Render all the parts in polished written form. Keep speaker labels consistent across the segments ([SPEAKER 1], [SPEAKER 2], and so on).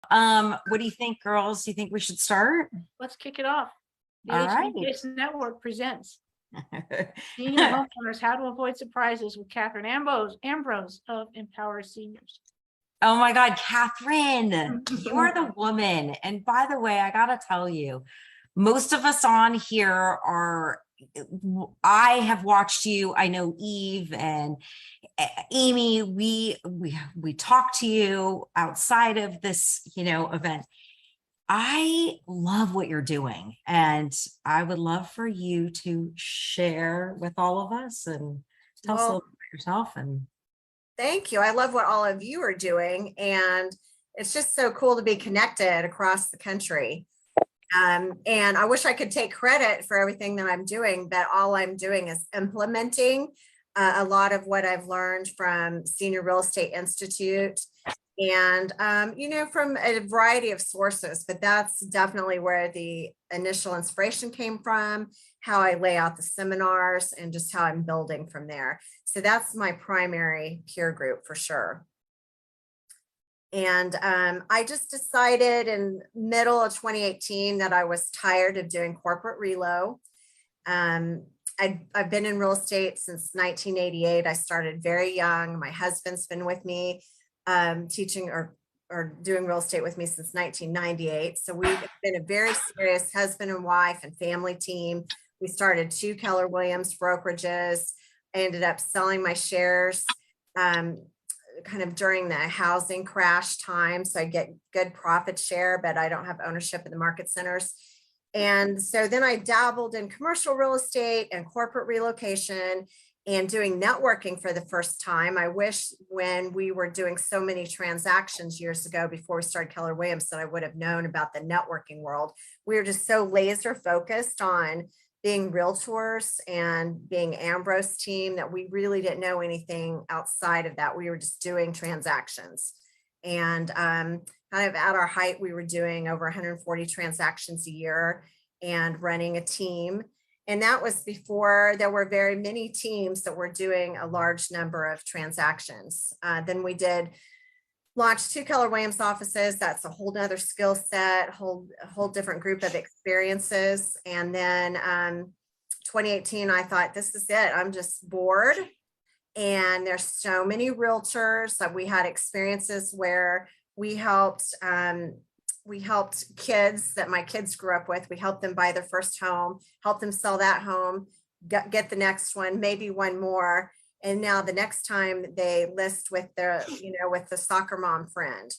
[SPEAKER 1] What do you think, girls? Do you think we should start?
[SPEAKER 2] Let's kick it off. The
[SPEAKER 1] All right.
[SPEAKER 2] HBCS Network presents Senior Homeowners, How to Avoid Surprises with Katherine Ambrose of Empower Seniors.
[SPEAKER 1] Oh my God, Catherine, you are the woman. And by the way, I gotta tell you, most of us on here are, I have watched you. I know Eve and Amy, we talk to you outside of this, event. I love what you're doing, and I would love for you to share with all of us and tell us a little bit about yourself. And
[SPEAKER 3] thank you. I love what all of you are doing, and it's just so cool to be connected across the country. And I wish I could take credit for everything that I'm doing, but all I'm doing is implementing a lot of what I've learned from Senior Real Estate Institute and, from a variety of sources, but that's definitely where the initial inspiration came from, how I lay out the seminars and just how I'm building from there. So that's my primary peer group for sure. And I just decided in middle of 2018 that I was tired of doing corporate relo. I've been in real estate since 1988. I started very young. My husband's been with me teaching or doing real estate with me since 1998. So we've been a very serious husband and wife and family team. We started 2 Keller Williams brokerages. I ended up selling my shares kind of during the housing crash time. So I get good profit share, but I don't have ownership in the market centers. And so then I dabbled in commercial real estate and corporate relocation and doing networking for the first time. I wish when we were doing so many transactions years ago before we started Keller Williams that I would have known about the networking world. We were just so laser focused on being realtors and being Ambrose team that we really didn't know anything outside of that. We were just doing transactions. And kind of at our height, we were doing over 140 transactions a year and running a team. And that was before there were very many teams that were doing a large number of transactions. Then we did launched 2 Keller Williams offices. That's a whole nother skill set, a whole different group of experiences. And then 2018, I thought, this is it. I'm just bored. And there's so many realtors that we had experiences where we helped kids that my kids grew up with. We helped them buy their first home, helped them sell that home, get the next one, maybe one more. And now the next time they list with their, with the soccer mom friend.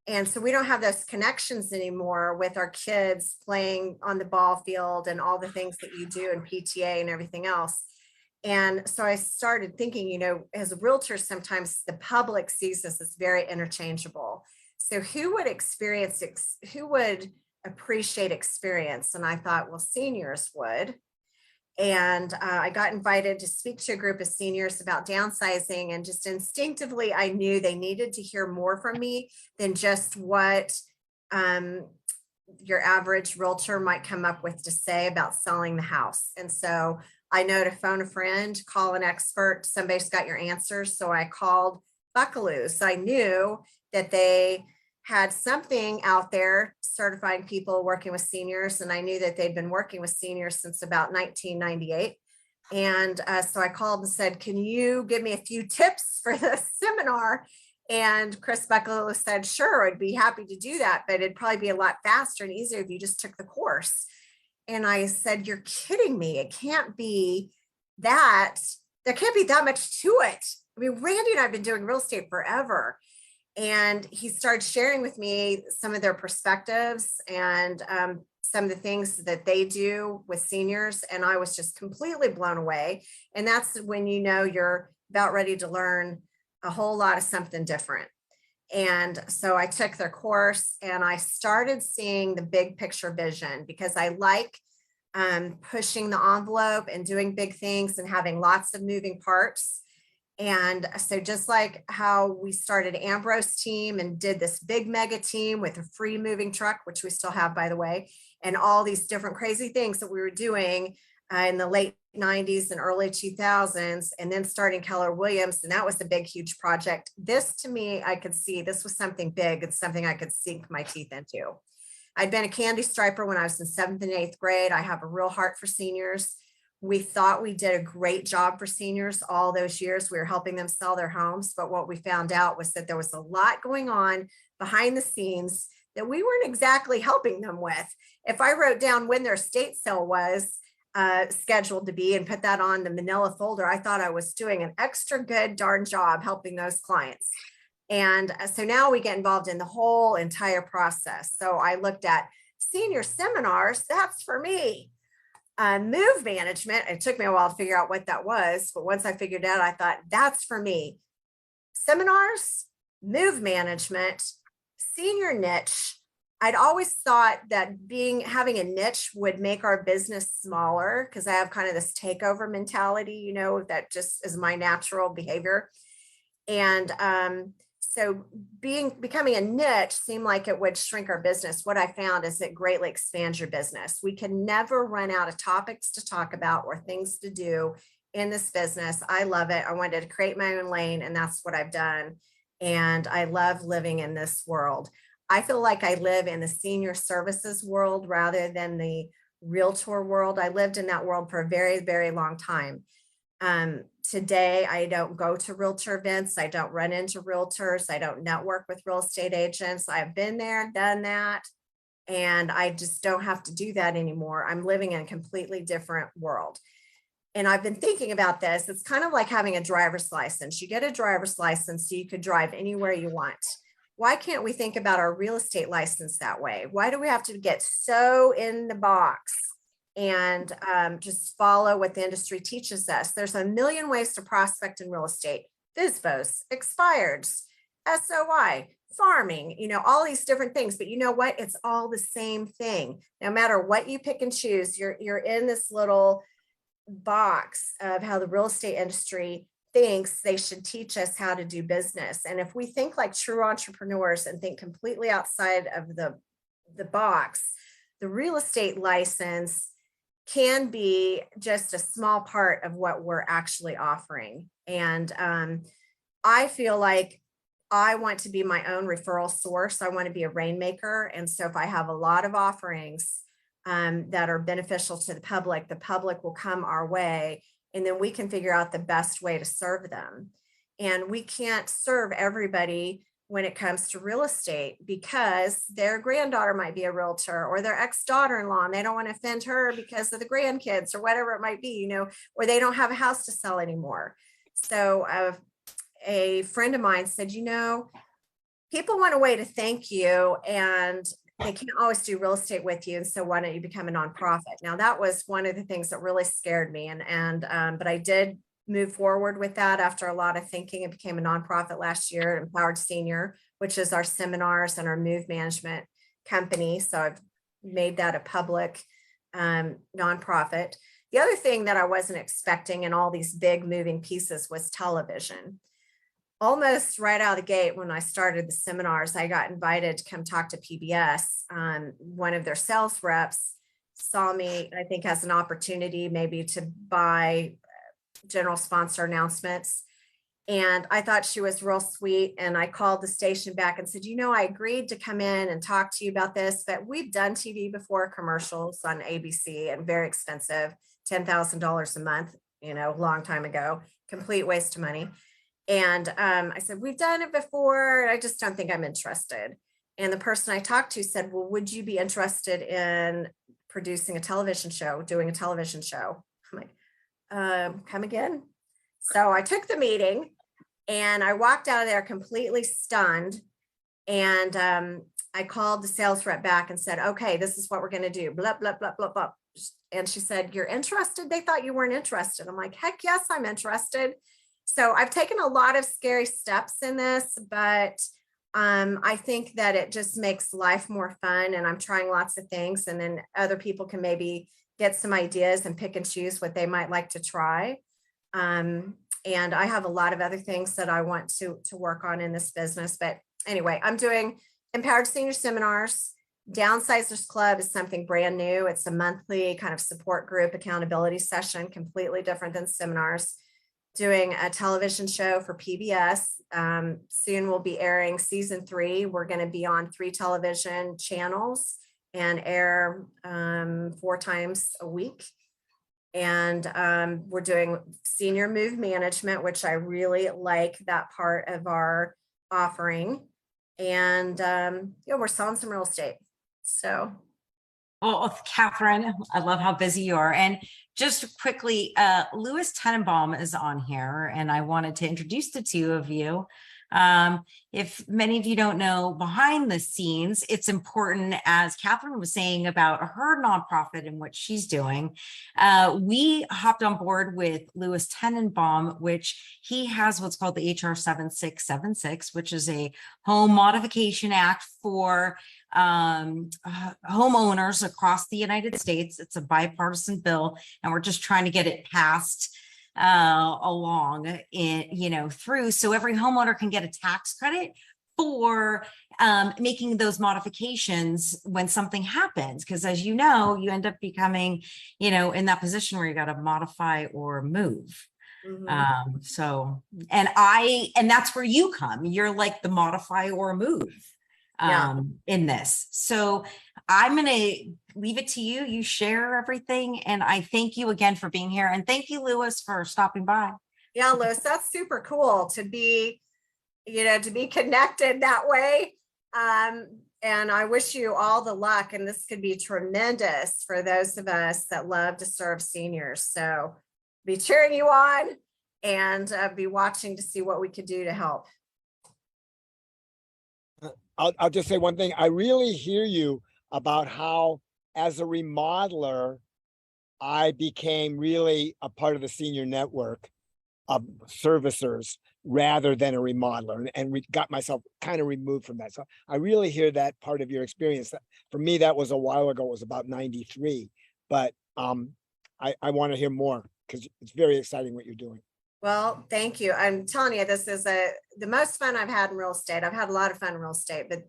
[SPEAKER 3] And so we don't have those connections anymore with our kids playing on the ball field and all the things that you do in PTA and everything else. And so I started thinking, as a realtor, sometimes the public sees this as very interchangeable. So who would appreciate experience? And I thought, well, seniors would. And I got invited to speak to a group of seniors about downsizing, and just instinctively, I knew they needed to hear more from me than just what your average realtor might come up with to say about selling the house. And so I know to phone a friend, call an expert, somebody's got your answers. So I called Buckaloo's. I knew that they had something out there certifying people working with seniors. And I knew that they'd been working with seniors since about 1998. And so I called and said, can you give me a few tips for the seminar? And Chris Buckaloo said, sure, I'd be happy to do that, but it'd probably be a lot faster and easier if you just took the course. And I said, you're kidding me. It can't be that. There can't be that much to it. I mean, Randy and I have been doing real estate forever. And he started sharing with me some of their perspectives and some of the things that they do with seniors. And I was just completely blown away. And that's when you're about ready to learn a whole lot of something different. And so I took their course and I started seeing the big picture vision, because I like pushing the envelope and doing big things and having lots of moving parts. And so just like how we started Ambrose team and did this big mega team with a free moving truck, which we still have, by the way, and all these different crazy things that we were doing in the late 90s and early 2000s, and then starting Keller Williams. And that was a big, huge project. This to me, I could see this was something big. It's something I could sink my teeth into. I'd been a candy striper when I was in 7th and 8th grade. I have a real heart for seniors. We thought we did a great job for seniors all those years. We were helping them sell their homes. But what we found out was that there was a lot going on behind the scenes that we weren't exactly helping them with. If I wrote down when their estate sale was scheduled to be and put that on the manila folder, I thought I was doing an extra good darn job helping those clients. And so now we get involved in the whole entire process. So I looked at senior seminars, that's for me. Move management, it took me a while to figure out what that was, but once I figured it out, I thought that's for me. Seminars, move management, senior niche. I'd always thought that having a niche would make our business smaller because I have kind of this takeover mentality, that just is my natural behavior. And so becoming a niche seemed like it would shrink our business. What I found is it greatly expands your business. We can never run out of topics to talk about or things to do in this business. I love it. I wanted to create my own lane, and that's what I've done. And I love living in this world. I feel like I live in the senior services world rather than the realtor world. I lived in that world for a very, very long time. Today, I don't go to realtor events. I don't run into realtors. I don't network with real estate agents. I've been there, done that, and I just don't have to do that anymore. I'm living in a completely different world. And I've been thinking about this. It's kind of like having a driver's license. You get a driver's license so you could drive anywhere you want. Why can't we think about our real estate license that way? Why do we have to get so in the box and just follow what the industry teaches us? There's a million ways to prospect in real estate. FSBOs, expireds, SOI, farming, all these different things. But you know what? It's all the same thing. No matter what you pick and choose, you're in this little box of how the real estate industry thinks they should teach us how to do business. And if we think like true entrepreneurs and think completely outside of the box, the real estate license can be just a small part of what we're actually offering. And I feel like I want to be my own referral source. I want to be a rainmaker. And so if I have a lot of offerings that are beneficial to the public will come our way, and then we can figure out the best way to serve them. And we can't serve everybody when it comes to real estate because their granddaughter might be a realtor or their ex-daughter-in-law, and they don't want to offend her because of the grandkids or whatever it might be, or they don't have a house to sell anymore. So a friend of mine said, people want a way to thank you, and they can't always do real estate with you. And so why don't you become a nonprofit? Now, that was one of the things that really scared me. But I did move forward with that after a lot of thinking. It became a nonprofit last year, Empowered Senior, which is our seminars and our move management company. So I've made that a public nonprofit. The other thing that I wasn't expecting in all these big moving pieces was television. Almost right out of the gate, when I started the seminars, I got invited to come talk to PBS. One of their sales reps saw me, I think, as an opportunity maybe to buy general sponsor announcements. And I thought she was real sweet. And I called the station back and said, I agreed to come in and talk to you about this, but we've done TV before, commercials on ABC, and very expensive, $10,000 a month, long time ago, complete waste of money. And I said, we've done it before. I just don't think I'm interested. And the person I talked to said, well, would you be interested in producing a television show, doing a television show? I'm like, come again? So I took the meeting and I walked out of there completely stunned. And I called the sales rep back and said, okay, this is what we're going to do. Blah, blah, blah, blah, blah. And she said, you're interested? They thought you weren't interested. I'm like, heck yes, I'm interested. So I've taken a lot of scary steps in this, but I think that it just makes life more fun, and I'm trying lots of things, and then other people can maybe get some ideas and pick and choose what they might like to try. And I have a lot of other things that I want to work on in this business. But anyway, I'm doing Empowered Senior Seminars Downsizers Club is something brand new. It's a monthly kind of support group accountability session, completely different than seminars. Doing a television show for PBS. Soon we'll be airing season 3. We're going to be on 3 television channels and air 4 times a week. And we're doing senior move management, which I really like that part of our offering. And we're selling some real estate. So.
[SPEAKER 1] Well, Katherine, I love how busy you are. And just quickly, Louis Tenenbaum is on here, and I wanted to introduce the two of you. If many of you don't know, behind the scenes, it's important, as Katherine was saying about her nonprofit and what she's doing. We hopped on board with Louis Tenenbaum, which he has what's called the HR 7676, which is a home modification act for homeowners across the United States. It's a bipartisan bill, and we're just trying to get it passed along in, through, so every homeowner can get a tax credit for making those modifications when something happens. Because as you know, you end up becoming, in that position where you got to modify or move.
[SPEAKER 3] Mm-hmm.
[SPEAKER 1] And that's where you come. You're like the modify or move in this. So I'm going to leave it to you. You share everything. And I thank you again for being here. And thank you, Louis, for stopping by.
[SPEAKER 3] Yeah, Louis, that's super cool to be, to be connected that way. And I wish you all the luck. And this could be tremendous for those of us that love to serve seniors. So be cheering you on and be watching to see what we could do to help.
[SPEAKER 4] I'll just say one thing. I really hear you about how, as a remodeler, I became really a part of the senior network of servicers rather than a remodeler, and got myself kind of removed from that. So I really hear that part of your experience. For me, that was a while ago. It was about 93, but I want to hear more because it's very exciting what you're doing.
[SPEAKER 3] Well, thank you. I'm telling you, this is the most fun I've had in real estate. I've had a lot of fun in real estate, but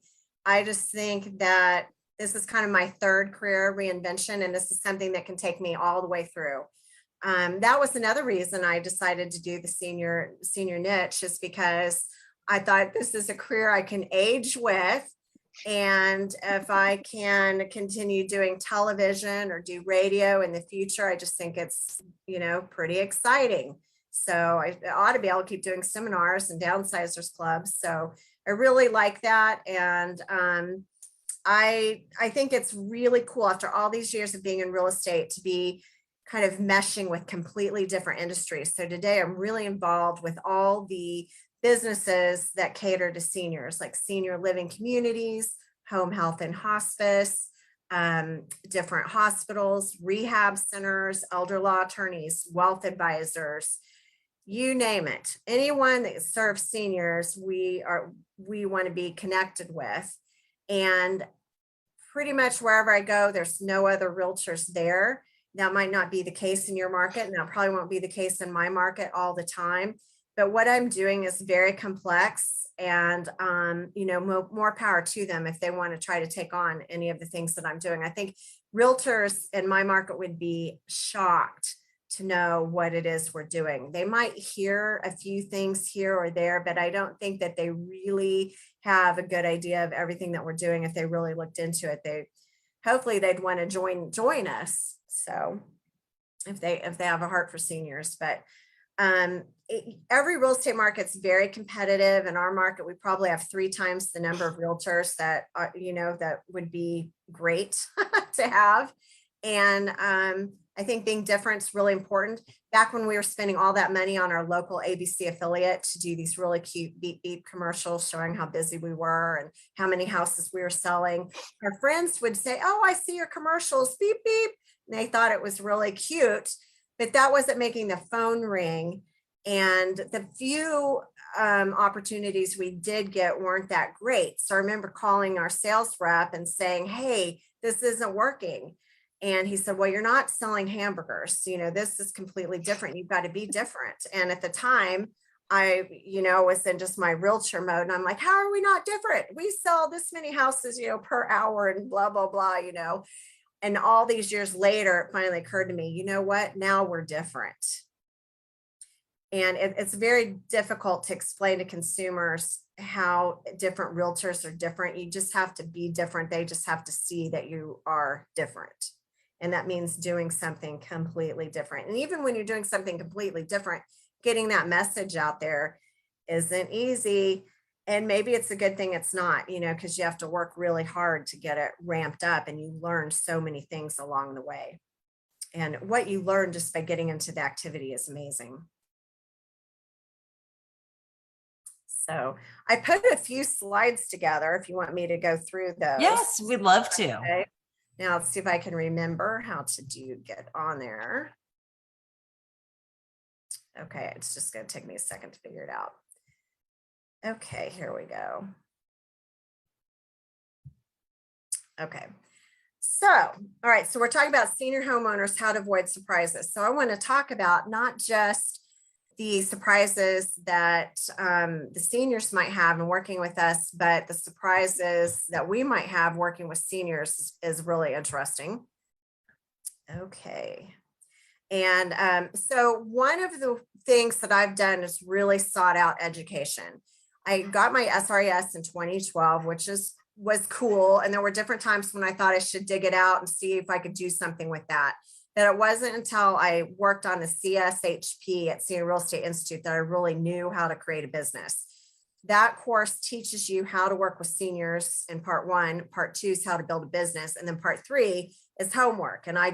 [SPEAKER 3] I just think that this is kind of my 3rd career reinvention, and this is something that can take me all the way through. That was another reason I decided to do the senior niche, is because I thought this is a career I can age with. And if I can continue doing television or do radio in the future, I just think it's, pretty exciting. So I ought to be able to keep doing seminars and downsizers clubs. So I really like that. And I think it's really cool after all these years of being in real estate to be kind of meshing with completely different industries. So today I'm really involved with all the businesses that cater to seniors, like senior living communities, home health and hospice, different hospitals, rehab centers, elder law attorneys, wealth advisors, you name it. Anyone that serves seniors, we want to be connected with. And pretty much wherever I go, there's no other realtors there. That might not be the case in your market, and that probably won't be the case in my market all the time. But what I'm doing is very complex, and more power to them if they want to try to take on any of the things that I'm doing. I think realtors in my market would be shocked to know what it is we're doing. They might hear a few things here or there, but I don't think that they really have a good idea of everything that we're doing. If they really looked into it, hopefully they'd want to join us. So if they have a heart for seniors, but every real estate market's very competitive. In our market, we probably have 3 times the number of realtors that that would be great to have. And I think being different is really important. Back when we were spending all that money on our local ABC affiliate to do these really cute beep beep commercials showing how busy we were and how many houses we were selling, our friends would say, "Oh, I see your commercials, beep beep." And they thought it was really cute, but that wasn't making the phone ring. And the few opportunities we did get weren't that great. So I remember calling our sales rep and saying, "Hey, this isn't working." And he said, "Well, you're not selling hamburgers. This is completely different. You've got to be different." And at the time, was in just my realtor mode, and I'm like, how are we not different? We sell this many houses, per hour and blah, blah, blah, and all these years later, it finally occurred to me, you know what? Now we're different. And it's very difficult to explain to consumers how different realtors are different. You just have to be different. They just have to see that you are different. And that means doing something completely different. And even when you're doing something completely different, getting that message out there isn't easy. And maybe it's a good thing it's not, because you have to work really hard to get it ramped up, and you learn so many things along the way. And what you learn just by getting into the activity is amazing. So I put a few slides together if you want me to go through those.
[SPEAKER 1] Yes, we'd love to.
[SPEAKER 3] Okay. Now let's see if I can remember how to get on there. Okay, it's just going to take me a second to figure it out. Okay, here we go. Okay. So, all right, so we're talking about senior homeowners, how to avoid surprises. So I want to talk about not just the surprises that the seniors might have in working with us, but the surprises that we might have working with seniors is really interesting. Okay. And so one of the things that I've done is really sought out education. I got my SRES in 2012, which was cool. And there were different times when I thought I should dig it out and see if I could do something with that. But it wasn't until I worked on the CSHP at Senior Real Estate Institute that I really knew how to create a business. That course teaches you how to work with seniors in part 1. Part 2 is how to build a business. And then part 3 is homework. And I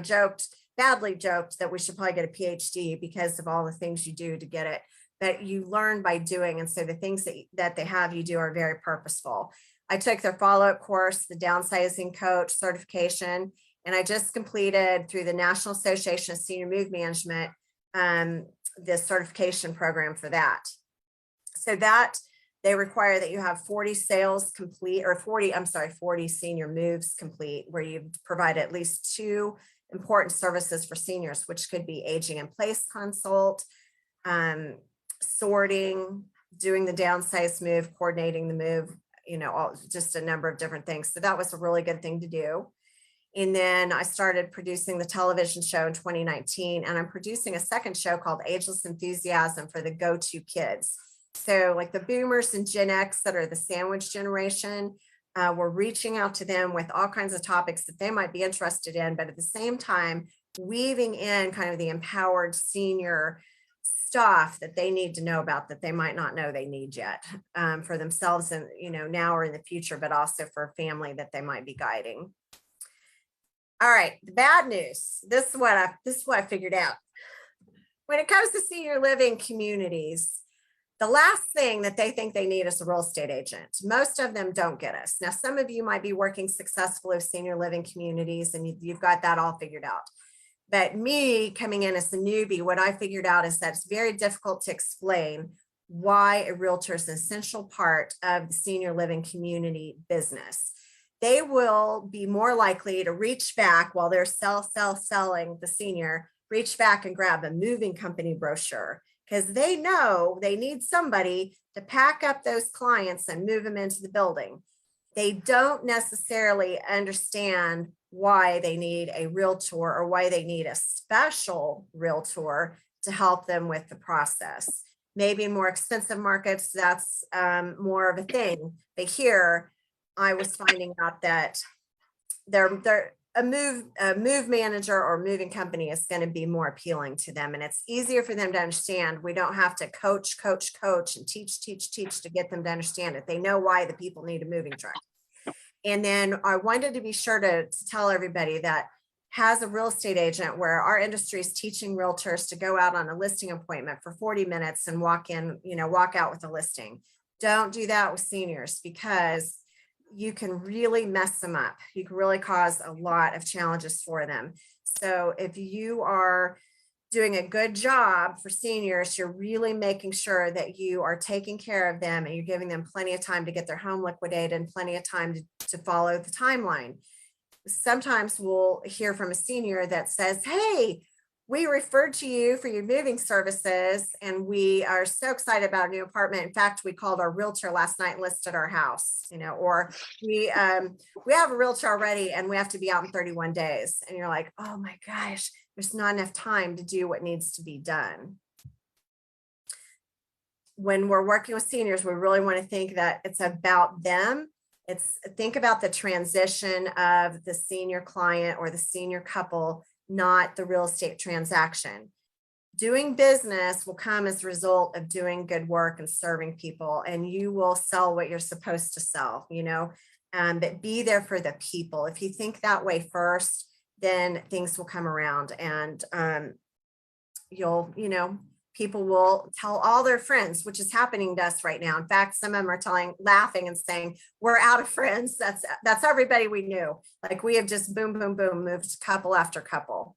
[SPEAKER 3] badly joked that we should probably get a PhD because of all the things you do to get it. But you learn by doing. And so the things that they have you do are very purposeful. I took their follow-up course, the downsizing coach certification, and I just completed through the National Association of Senior Move Management, the certification program for that. So that they require that you have 40 sales complete, or 40 senior moves complete, where you provide at least 2 important services for seniors, which could be aging in place consult, sorting, doing the downsize move, coordinating the move, just a number of different things. So that was a really good thing to do. And then I started producing the television show in 2019, and I'm producing a second show called Ageless Enthusiasm for the go-to kids. So like the boomers and Gen X that are the sandwich generation, we're reaching out to them with all kinds of topics that they might be interested in, but at the same time, weaving in kind of the empowered senior stuff that they need to know about that they might not know they need yet, for themselves and, now or in the future, but also for a family that they might be guiding. All right, the bad news. This is what I figured out. When it comes to senior living communities, the last thing that they think they need is a real estate agent. Most of them don't get us. Now, some of you might be working successfully with senior living communities and you've got that all figured out. But me coming in as a newbie, what I figured out is that it's very difficult to explain why a realtor is an essential part of the senior living community business. They will be more likely to reach back while they're selling the senior, reach back and grab a moving company brochure, because they know they need somebody to pack up those clients and move them into the building. They don't necessarily understand why they need a realtor or why they need a special realtor to help them with the process. Maybe in more expensive markets, that's more of a thing. But here, I was finding out that a move manager or moving company is going to be more appealing to them, and it's easier for them to understand. We don't have to coach and teach to get them to understand it. They know why the people need a moving truck. And then I wanted to be sure to tell everybody that has a real estate agent where our industry is teaching realtors to go out on a listing appointment for 40 minutes and walk out with a listing. Don't do that with seniors, because you can really mess them up. You can really cause a lot of challenges for them. So if you are doing a good job for seniors, you're really making sure that you are taking care of them and you're giving them plenty of time to get their home liquidated and plenty of time to follow the timeline. Sometimes we'll hear from a senior that says, hey, we referred to you for your moving services, and we are so excited about our new apartment. In fact, we called our realtor last night and listed our house, or we have a realtor already and we have to be out in 31 days. And you're like, oh my gosh, there's not enough time to do what needs to be done. When we're working with seniors, we really want to think that it's about them. Think about the transition of the senior client or the senior couple, not the real estate transaction. Doing business will come as a result of doing good work and serving people, and you will sell what you're supposed to sell, but be there for the people. If you think that way first, then things will come around, and people will tell all their friends, which is happening to us right now. In fact, some of them are laughing and saying, we're out of friends. That's everybody we knew. Like, we have just boom, boom, boom, moved couple after couple.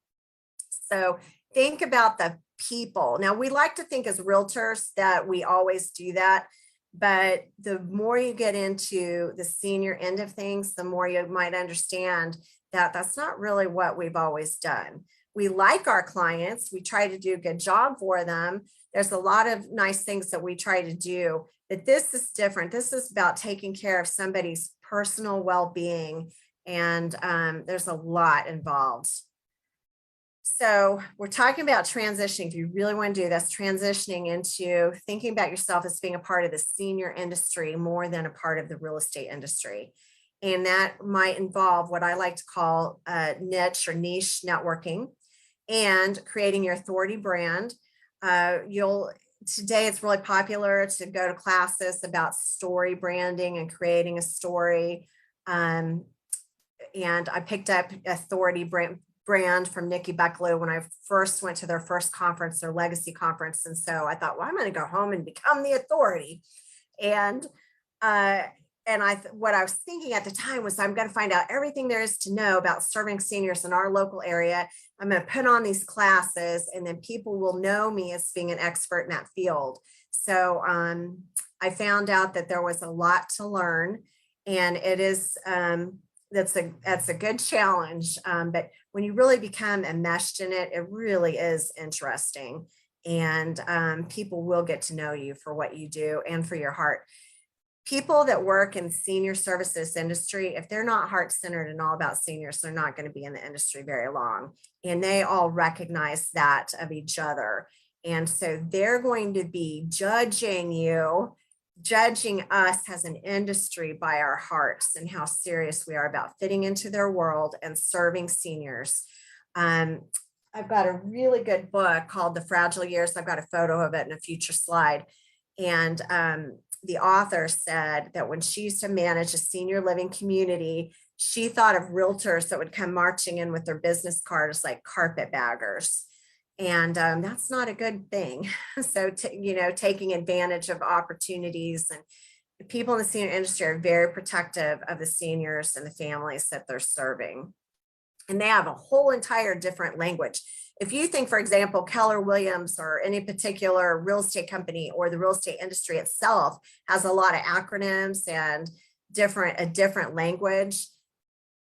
[SPEAKER 3] So think about the people. Now, we like to think as realtors that we always do that, but the more you get into the senior end of things, the more you might understand that that's not really what we've always done. We like our clients. We try to do a good job for them. There's a lot of nice things that we try to do, but this is different. This is about taking care of somebody's personal well-being, and there's a lot involved. So we're talking about transitioning. If you really want to do this, transitioning into thinking about yourself as being a part of the senior industry more than a part of the real estate industry. And that might involve what I like to call niche or niche networking, and creating your authority brand. Today it's really popular to go to classes about story branding and creating a story. And I picked up authority brand from Nikki Bucklew when I first went to their first conference, their legacy conference. And so I thought, well, I'm going to go home and become the authority. And what I was thinking at the time was, I'm going to find out everything there is to know about serving seniors in our local area. I'm going to put on these classes, and then people will know me as being an expert in that field. So I found out that there was a lot to learn, and it is that's a good challenge. But when you really become enmeshed in it, it really is interesting, and people will get to know you for what you do and for your heart. People that work in senior services industry, if they're not heart-centered and all about seniors, they're not going to be in the industry very long. And they all recognize that of each other. And so they're going to be judging us as an industry by our hearts and how serious we are about fitting into their world and serving seniors. I've got a really good book called The Fragile Years. I've got a photo of it in a future slide. And the author said that when she used to manage a senior living community, she thought of realtors that would come marching in with their business cards like carpetbaggers. And that's not a good thing. So, taking advantage of opportunities, and people in the senior industry are very protective of the seniors and the families that they're serving. And they have a whole entire different language. If you think, for example, Keller Williams or any particular real estate company or the real estate industry itself has a lot of acronyms and a different language,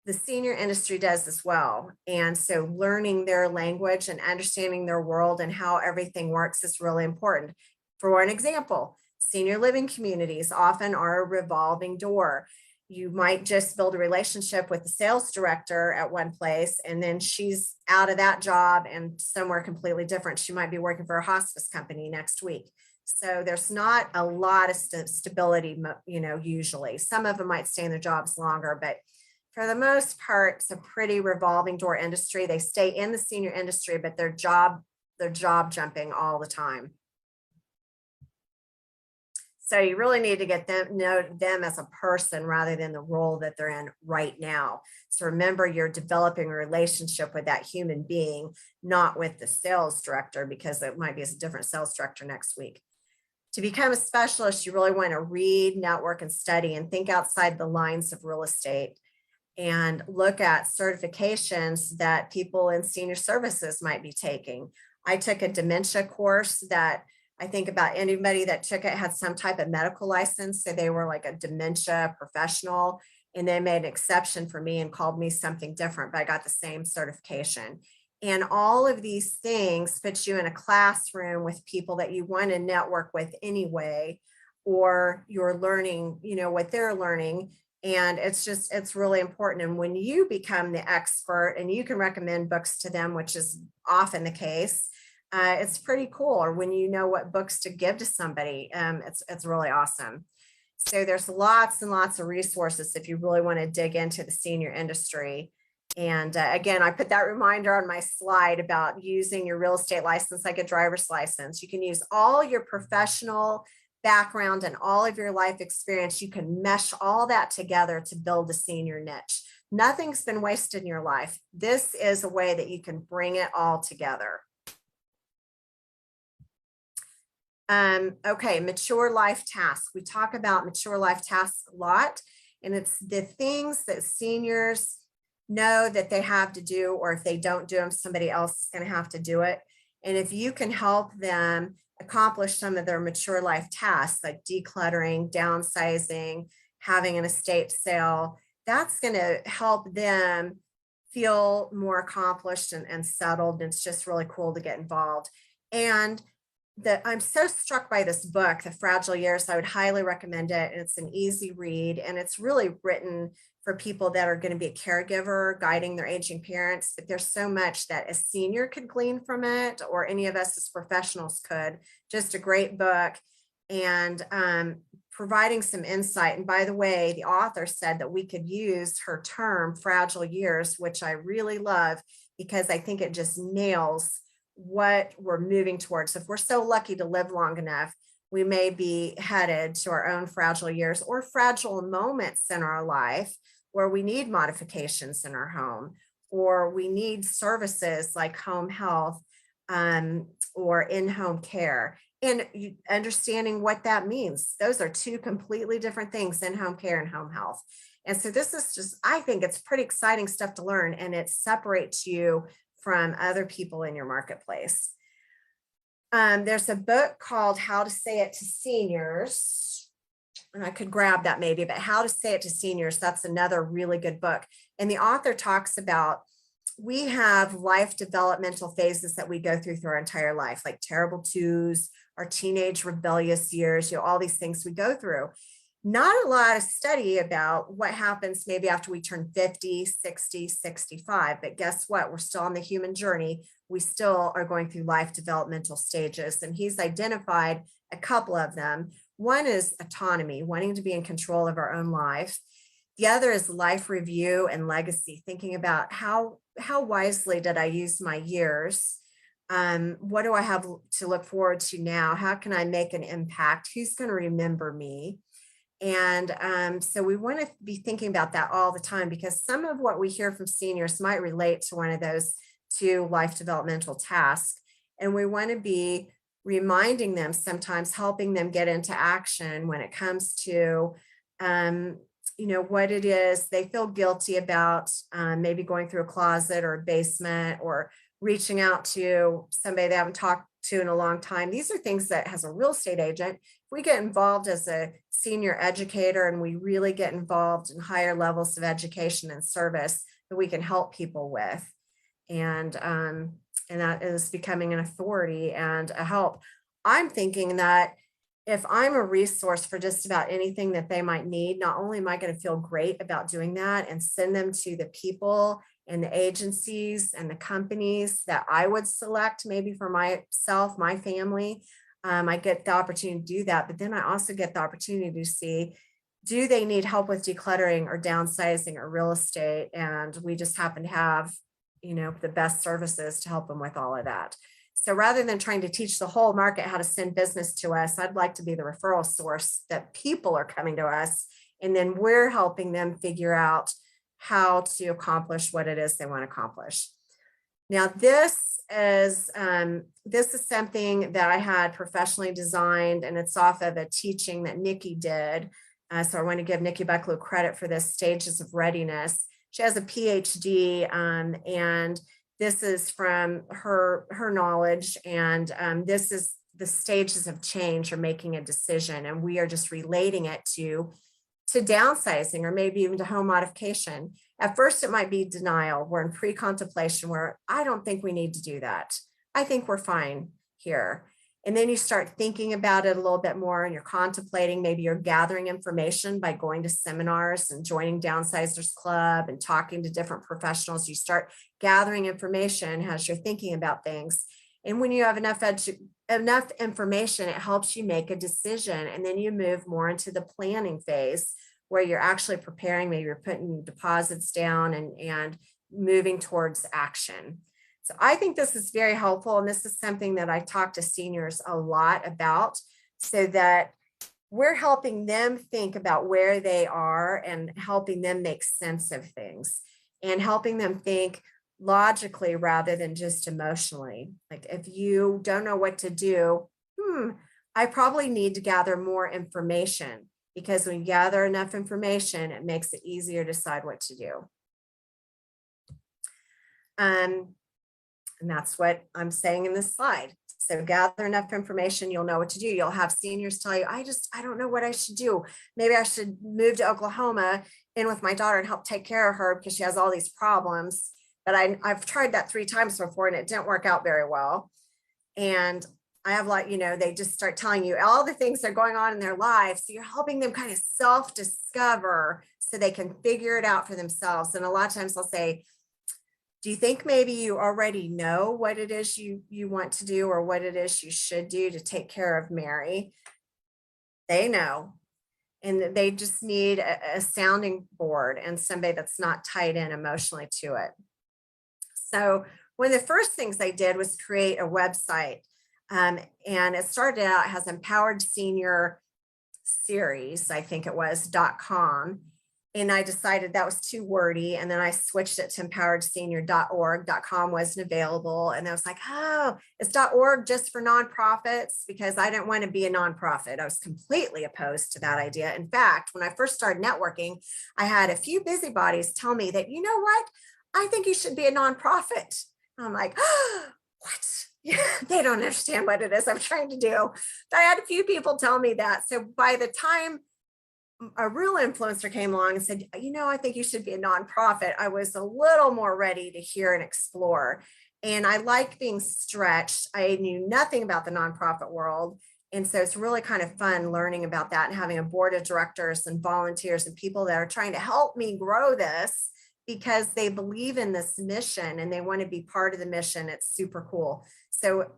[SPEAKER 3] the senior industry does as well. And so learning their language and understanding their world and how everything works is really important. For an example, senior living communities often are a revolving door. You might just build a relationship with the sales director at one place, and then she's out of that job and somewhere completely different. She might be working for a hospice company next week. So there's not a lot of stability, usually. Some of them might stay in their jobs longer, but for the most part, it's a pretty revolving door industry. They stay in the senior industry, but they're job jumping all the time. So you really need to know them as a person rather than the role that they're in right now. So remember, you're developing a relationship with that human being, not with the sales director, because it might be a different sales director next week. To become a specialist, you really want to read, network, and study, and think outside the lines of real estate, and look at certifications that people in senior services might be taking. I took a dementia course that I think about anybody that took it had some type of medical license. So they were like a dementia professional, and they made an exception for me and called me something different, but I got the same certification. And all of these things put you in a classroom with people that you want to network with anyway, or you're learning, what they're learning. And it's really important. And when you become the expert and you can recommend books to them, which is often the case, it's pretty cool. Or when you know what books to give to somebody, it's really awesome. So there's lots and lots of resources if you really want to dig into the senior industry. And again, I put that reminder on my slide about using your real estate license like a driver's license. You can use all your professional background and all of your life experience. You can mesh all that together to build a senior niche. Nothing's been wasted in your life. This is a way that you can bring it all together. Okay, mature life tasks. We talk about mature life tasks a lot, and it's the things that seniors know that they have to do, or if they don't do them, somebody else is going to have to do it. And if you can help them accomplish some of their mature life tasks, like decluttering, downsizing, having an estate sale, that's going to help them feel more accomplished and settled. And it's just really cool to get involved. And I'm so struck by this book, The Fragile Years. I would highly recommend it. It's an easy read, and it's really written for people that are going to be a caregiver, guiding their aging parents. But there's so much that a senior could glean from it, or any of us as professionals could. Just a great book, and providing some insight. And by the way, the author said that we could use her term fragile years, which I really love, because I think it just nails what we're moving towards. If we're so lucky to live long enough, we may be headed to our own fragile years, or fragile moments in our life where we need modifications in our home, or we need services like home health or in-home care. And understanding what that means. Those are two completely different things, in-home care and home health. And so this is just, I think it's pretty exciting stuff to learn, and it separates you from other people in your marketplace. There's a book called How to Say It to Seniors, and I could grab that maybe, but How to Say It to Seniors, that's another really good book. And the author talks about, we have life developmental phases that we go through our entire life, like terrible twos, our teenage rebellious years, all these things we go through. Not a lot of study about what happens maybe after we turn 50, 60, 65, but guess what? We're still on the human journey. We still are going through life developmental stages, and he's identified a couple of them. One is autonomy, wanting to be in control of our own life. The other is life review and legacy, thinking about how wisely did I use my years? What do I have to look forward to now? How can I make an impact? Who's going to remember me? And so we want to be thinking about that all the time, because some of what we hear from seniors might relate to one of those two life developmental tasks. And we want to be reminding them, sometimes helping them get into action when it comes to, what it is they feel guilty about, maybe going through a closet or a basement, or reaching out to somebody they haven't talked to in a long time. These are things that, as a real estate agent, if we get involved as a senior educator and we really get involved in higher levels of education and service, that we can help people with. And that is becoming an authority and a help. I'm thinking that if I'm a resource for just about anything that they might need, not only am I going to feel great about doing that and send them to the people and the agencies and the companies that I would select maybe for myself, my family, I get the opportunity to do that. But then I also get the opportunity to see, do they need help with decluttering or downsizing or real estate? And we just happen to have, the best services to help them with all of that. So rather than trying to teach the whole market how to send business to us, I'd like to be the referral source that people are coming to us, and then we're helping them figure out how to accomplish what it is they want to accomplish. Now, this is something that I had professionally designed, and it's off of a teaching that Nikki did. So I want to give Nikki Bucklew credit for this, Stages of Readiness. She has a PhD, and this is from her knowledge, and this is the stages of change or making a decision, and we are just relating it to to downsizing or maybe even to home modification. At first, it might be denial. We're in pre-contemplation where I don't think we need to do that. I think we're fine here. And then you start thinking about it a little bit more and you're contemplating, maybe you're gathering information by going to seminars and joining Downsizers Club and talking to different professionals. You start gathering information as you're thinking about things. And when you have enough information, it helps you make a decision. And then you move more into the planning phase where you're actually preparing, maybe you're putting deposits down and moving towards action. So I think this is very helpful. And this is something that I talk to seniors a lot about so that we're helping them think about where they are and helping them make sense of things and helping them think logically rather than just emotionally. Like if you don't know what to do, I probably need to gather more information, because when you gather enough information, it makes it easier to decide what to do. And that's what I'm saying in this slide. So gather enough information, you'll know what to do. You'll have seniors tell you, I don't know what I should do. Maybe I should move to Oklahoma in with my daughter and help take care of her because she has all these problems. But I've tried that 3 times before and it didn't work out very well. And I have they just start telling you all the things that are going on in their lives. So you're helping them kind of self-discover so they can figure it out for themselves. And a lot of times they'll say, do you think maybe you already know what it is you want to do or what it is you should do to take care of Mary? They know. And they just need a sounding board and somebody that's not tied in emotionally to it. So one of the first things I did was create a website. And it started out as Empowered Senior Series, I think it was .com. And I decided that was too wordy. And then I switched it to empoweredsenior.org. .com wasn't available. And I was like, oh, it's .org just for nonprofits, because I didn't want to be a nonprofit. I was completely opposed to that idea. In fact, when I first started networking, I had a few busybodies tell me that, you know what, I think you should be a nonprofit. And I'm like, oh, what? They don't understand what it is I'm trying to do. But I had a few people tell me that. So by the time a real influencer came along and said, I think you should be a nonprofit, I was a little more ready to hear and explore. And I like being stretched. I knew nothing about the nonprofit world. And so it's really kind of fun learning about that and having a board of directors and volunteers and people that are trying to help me grow this because they believe in this mission and they want to be part of the mission. It's super cool. So,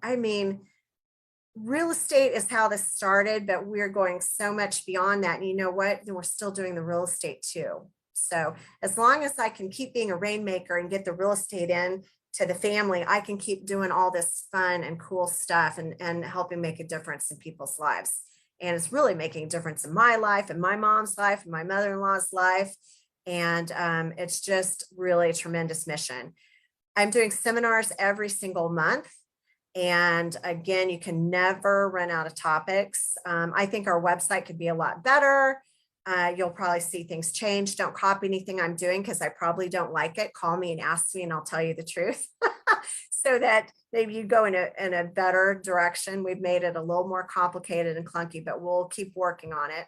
[SPEAKER 3] real estate is how this started, but we're going so much beyond that. And you know what? Then we're still doing the real estate too. So as long as I can keep being a rainmaker and get the real estate in to the family, I can keep doing all this fun and cool stuff and helping make a difference in people's lives. And it's really making a difference in my life and my mom's life and my mother-in-law's life. And it's just really a tremendous mission. I'm doing seminars every single month. And again, you can never run out of topics. I think our website could be a lot better. You'll probably see things change. Don't copy anything I'm doing because I probably don't like it. Call me and ask me and I'll tell you the truth so that maybe you go in a better direction. We've made it a little more complicated and clunky, but we'll keep working on it.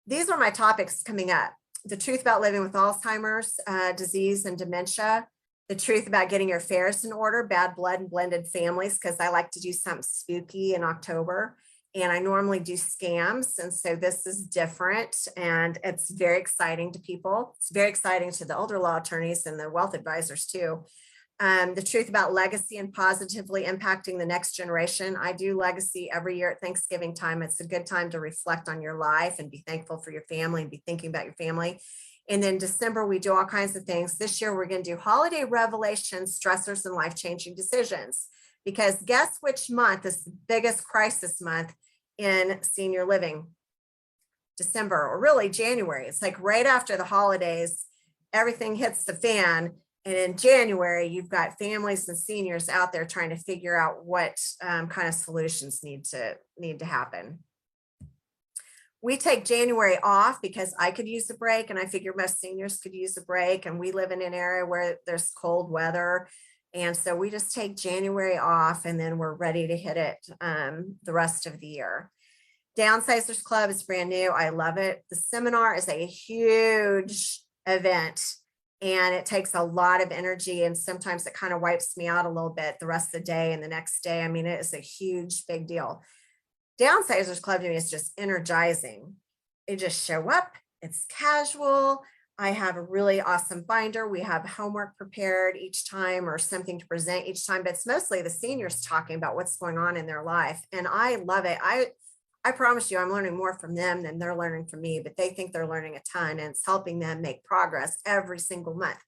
[SPEAKER 3] These are my topics coming up. The truth about living with Alzheimer's disease and dementia. The truth about getting your affairs in order, bad blood and blended families, because I like to do something spooky in October. And I normally do scams. And so this is different. And it's very exciting to people. It's very exciting to the elder law attorneys and the wealth advisors too. The truth about legacy and positively impacting the next generation. I do legacy every year at Thanksgiving time. It's a good time to reflect on your life and be thankful for your family and be thinking about your family. And then December, we do all kinds of things. This year, we're going to do holiday revelations, stressors, and life-changing decisions. Because guess which month is the biggest crisis month in senior living? December, or really January. It's like right after the holidays, everything hits the fan. And in January, you've got families and seniors out there trying to figure out what kind of solutions need to happen. We take January off because I could use a break, and I figure most seniors could use a break. And we live in an area where there's cold weather. And so we just take January off and then we're ready to hit it the rest of the year. Downsizers Club is brand new. I love it. The seminar is a huge event and it takes a lot of energy. And sometimes it kind of wipes me out a little bit the rest of the day and the next day. I mean, it is a huge, big deal. Downsizers Club to me is just energizing. You just show up. It's casual. I have a really awesome binder. We have homework prepared each time or something to present each time, but it's mostly the seniors talking about what's going on in their life. And I love it. I promise you, I'm learning more from them than they're learning from me, but they think they're learning a ton and it's helping them make progress every single month.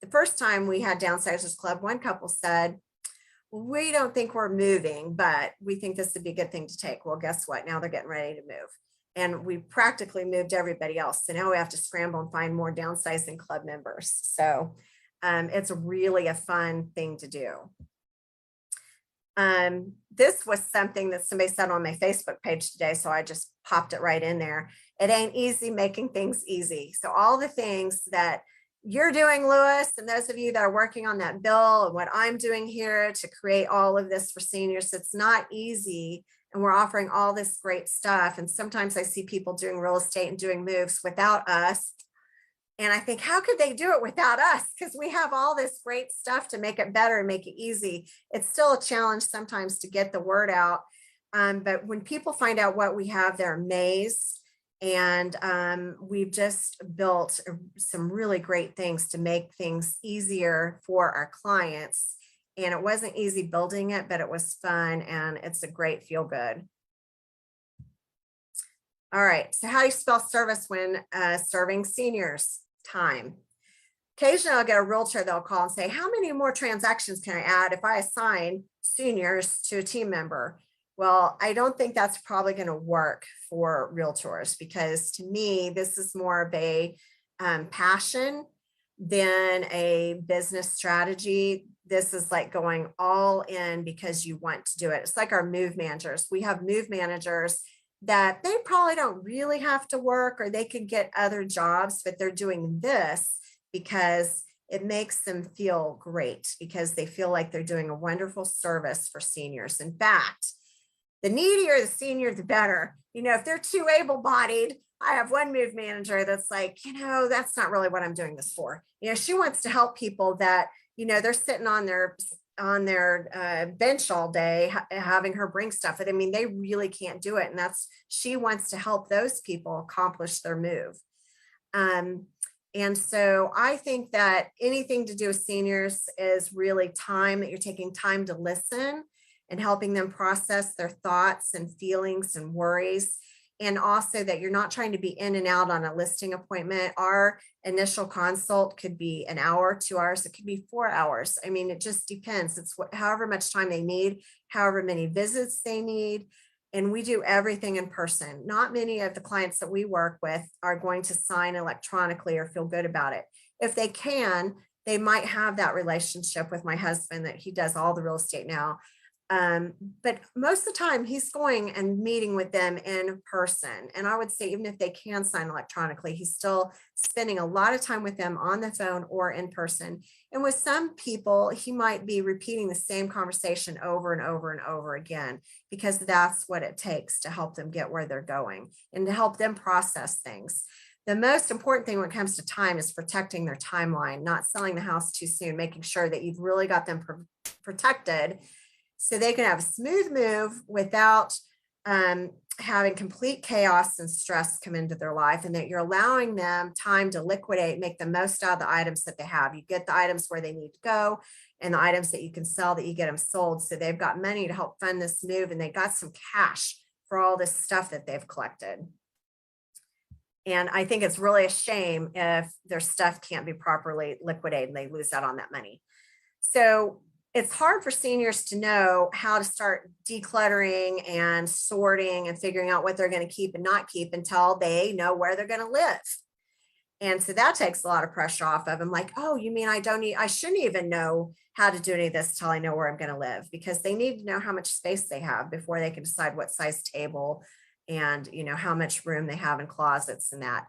[SPEAKER 3] The first time we had Downsizers Club, one couple said, we don't think we're moving, but we think this would be a good thing to take. Well, guess what? Now they're getting ready to move. And we practically moved everybody else. So now we have to scramble and find more downsizing club members. So it's really a fun thing to do. This was something that somebody said on my Facebook page today, so I just popped it right in there. It ain't easy making things easy. So all the things that you're doing, Lewis, and those of you that are working on that bill and what I'm doing here to create all of this for seniors, it's not easy. And we're offering all this great stuff. And sometimes I see people doing real estate and doing moves without us. And I think, how could they do it without us? Because we have all this great stuff to make it better and make it easy. It's still a challenge sometimes to get the word out. But when people find out what we have, they're amazed. And we've just built some really great things to make things easier for our clients. And it wasn't easy building it, but it was fun and it's a great feel good. All right, so how do you spell service when serving seniors? Time. Occasionally I'll get a realtor that'll call and say, how many more transactions can I add if I assign seniors to a team member? Well, I don't think that's probably going to work for realtors because to me, this is more of a passion than a business strategy. This is like going all in because you want to do it. It's like our move managers. We have move managers that they probably don't really have to work or they could get other jobs, but they're doing this because it makes them feel great because they feel like they're doing a wonderful service for seniors. In fact, the needier the senior, the better. You know, if they're too able-bodied, I have one move manager that's like, you know, that's not really what I'm doing this for. You know, she wants to help people that, you know, they're sitting on their bench all day having her bring stuff. But I mean, they really can't do it. And she wants to help those people accomplish their move. And so I think that anything to do with seniors is really time that you're taking time to listen and helping them process their thoughts and feelings and worries. And also that you're not trying to be in and out on a listing appointment. Our initial consult could be an hour, 2 hours, it could be 4 hours. I mean, it just depends. It's however much time they need, however many visits they need. And we do everything in person. Not many of the clients that we work with are going to sign electronically or feel good about it. If they can, they might have that relationship with my husband that he does all the real estate now. But most of the time he's going and meeting with them in person. And I would say, even if they can sign electronically, he's still spending a lot of time with them on the phone or in person. And with some people, he might be repeating the same conversation over and over and over again, because that's what it takes to help them get where they're going and to help them process things. The most important thing when it comes to time is protecting their timeline, not selling the house too soon, making sure that you've really got them protected so they can have a smooth move without having complete chaos and stress come into their life, and that you're allowing them time to liquidate, make the most out of the items that they have. You get the items where they need to go and the items that you can sell, that you get them sold. So they've got money to help fund this move, and they got some cash for all this stuff that they've collected. And I think it's really a shame if their stuff can't be properly liquidated and they lose out on that money. So it's hard for seniors to know how to start decluttering and sorting and figuring out what they're going to keep and not keep until they know where they're going to live. And so that takes a lot of pressure off of them. Like, oh, you mean I shouldn't even know how to do any of this till I know where I'm going to live, because they need to know how much space they have before they can decide what size table and, you know, how much room they have in closets and that.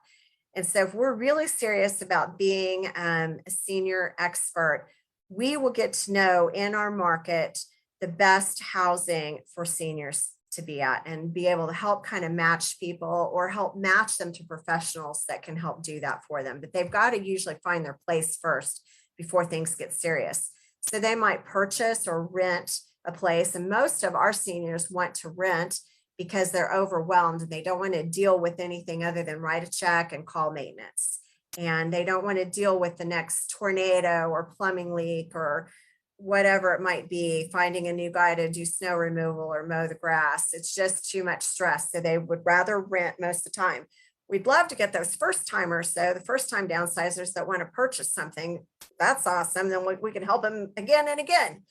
[SPEAKER 3] And so if we're really serious about being a senior expert, we will get to know in our market the best housing for seniors to be at, and be able to help kind of match people or help match them to professionals that can help do that for them. But they've got to usually find their place first before things get serious. So they might purchase or rent a place. And most of our seniors want to rent because they're overwhelmed and they don't want to deal with anything other than write a check and call maintenance. And they don't want to deal with the next tornado or plumbing leak or whatever it might be, finding a new guy to do snow removal or mow the grass. It's just too much stress. So they would rather rent most of the time. We'd love to get those first timers, though, the first time downsizers that want to purchase something. That's awesome. Then we can help them again and again.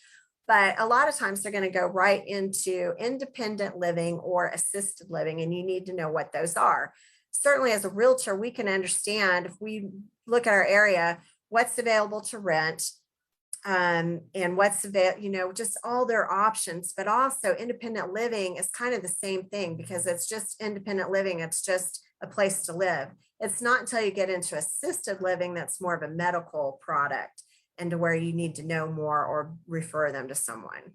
[SPEAKER 3] But a lot of times they're going to go right into independent living or assisted living, and you need to know what those are. Certainly as a realtor, we can understand, if we look at our area, what's available to rent, and what's available, just all their options. But also independent living is kind of the same thing, because it's just independent living. It's just a place to live. It's not until you get into assisted living that's more of a medical product, and to where you need to know more or refer them to someone.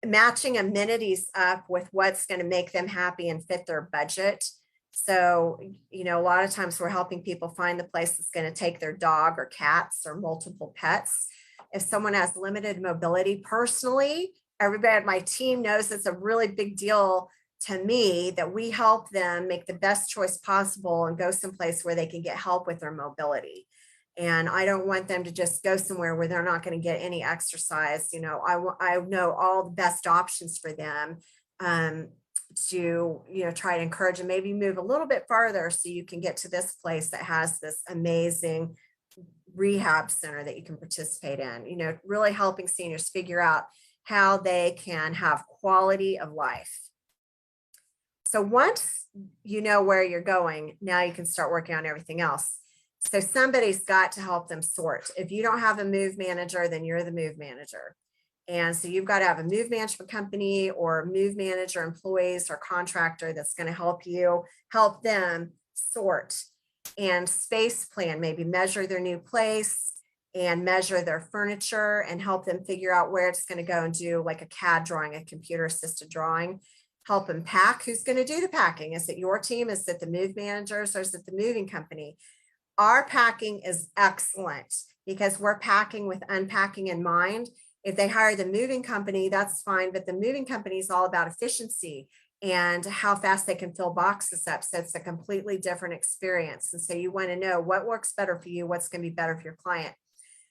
[SPEAKER 3] Matching amenities up with what's going to make them happy and fit their budget. So, a lot of times we're helping people find the place that's going to take their dog or cats or multiple pets. If someone has limited mobility, personally, everybody on my team knows it's a really big deal to me that we help them make the best choice possible and go someplace where they can get help with their mobility. And I don't want them to just go somewhere where they're not going to get any exercise. I know all the best options for them, to try to encourage and maybe move a little bit farther so you can get to this place that has this amazing rehab center that you can participate in. Really helping seniors figure out how they can have quality of life. So once you know where you're going, now you can start working on everything else. So somebody's got to help them sort. If you don't have a move manager, then you're the move manager. And so you've got to have a move management company or move manager employees or contractor that's going to help them sort and space plan, maybe measure their new place and measure their furniture and help them figure out where it's going to go and do like a CAD drawing, a computer assisted drawing. Help them pack. Who's going to do the packing? Is it your team? Is it the move managers, or is it the moving company? Our packing is excellent because we're packing with unpacking in mind. If they hire the moving company, that's fine, but the moving company is all about efficiency and how fast they can fill boxes up. So it's a completely different experience. And so you want to know what works better for you, what's going to be better for your client.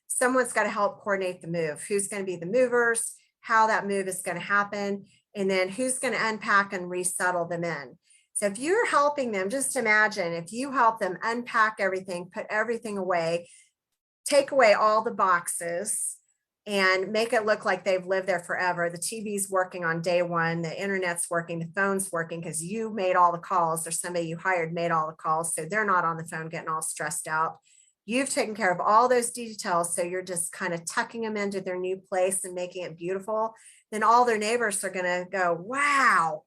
[SPEAKER 3] Someone's got to help coordinate the move. Who's going to be the movers, how that move is going to happen, and then who's going to unpack and resettle them in. So if you're helping them, just imagine if you help them unpack everything, put everything away, take away all the boxes and make it look like they've lived there forever. The TV's working on day one, the internet's working, the phone's working because you made all the calls, or somebody you hired made all the calls. So they're not on the phone getting all stressed out. You've taken care of all those details. So you're just kind of tucking them into their new place and making it beautiful. Then all their neighbors are going to go, wow.